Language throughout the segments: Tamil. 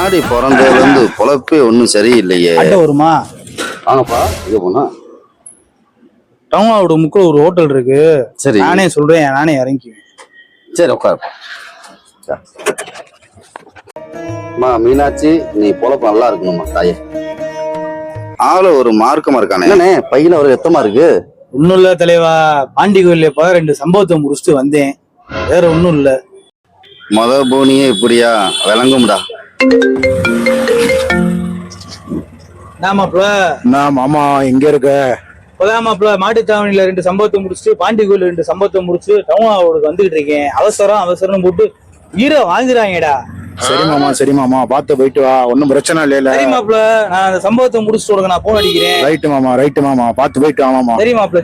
ஆடி பிறந்ததுல இருந்து பொழப்பே ஒன்றும் சரியில்லையே. அட்டை வருமா? வாங்கப்பா, இங்க போனா டவுனோட முக்கில் ஒரு ஹோட்டல் இருக்கு. சரி, நானே சொல்றேன், நானே இறங்கிக்குவேன். சரி உட்கார். மீனாட்சி, நீ பொழப்பு நல்லா இருக்கணுமா தாயே. ஆளு ஒரு மார்க்கமா இருக்கானே. என்னண்ணே பையில ஒரு எத்தமா இருக்கு? ஒன்னும் இல்ல தலைவா, பாண்டி கோயில போய் 2 சம்பவத்தை முடிச்சுட்டு வந்தேன். வேற ஒன்னும் இல்ல. மொத போனியே இப்படியா? விளங்கும்டா. மாமா எங்க இருக்க? மாப்பிள்ள மாட்டுத்தாவணியில 2 சம்பவத்தை முடிச்சுட்டு, பாண்டி கோயில 2 சம்பவத்தை முடிச்சுட்டு டவுன் வந்துகிட்டு இருக்கேன். அவசரம் போட்டு ஹீரோ வாங்குறாங்கடா. சரி மாமா பார்த்து போயிட்டு வா, ஒன்னும் பிரச்சனை இல்ல. சரி மாப்பிள்ள, நான் அந்த சம்பவத்தை முடிச்சுட்டு உனக்கு நான் போன் அடிக்கிறேன். ரைட்டு மாமா பார்த்து போயிட்டு வா மாமா. சரி மாப்பிள்ள.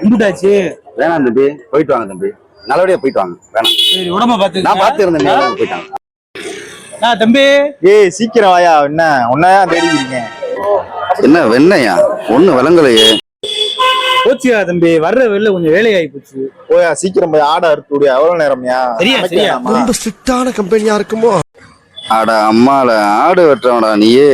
கும்பிட்டாச்சு. வேணாம் தம்பி, போயிட்டு வாங்க தம்பி, நல்லபடியா போயிட்டு வாங்க. வேணாம், சரி உடம்ப பார்த்து. நான் பார்த்து இருந்தேன், போயிட்டாங்க. தம்பி சீக்கிரம் வாயா, என்ன உன்னையா தேடிக்கிறீங்க? என்ன வெண்ணையா? ஒண்ணு விளங்கலையே. போச்சியா தம்பி, வர்ற வெளில கொஞ்சம் வேலையாகி போச்சு. போயா சீக்கிரம் போய் ஆடை அறுத்து. எவ்வளவு நேரம்யா? சரியா ரொம்ப ஸ்ட்ரிக்டான கம்பெனியா இருக்குமோ? அட அம்மால, ஆடு வெட்டுறவடா நீயே.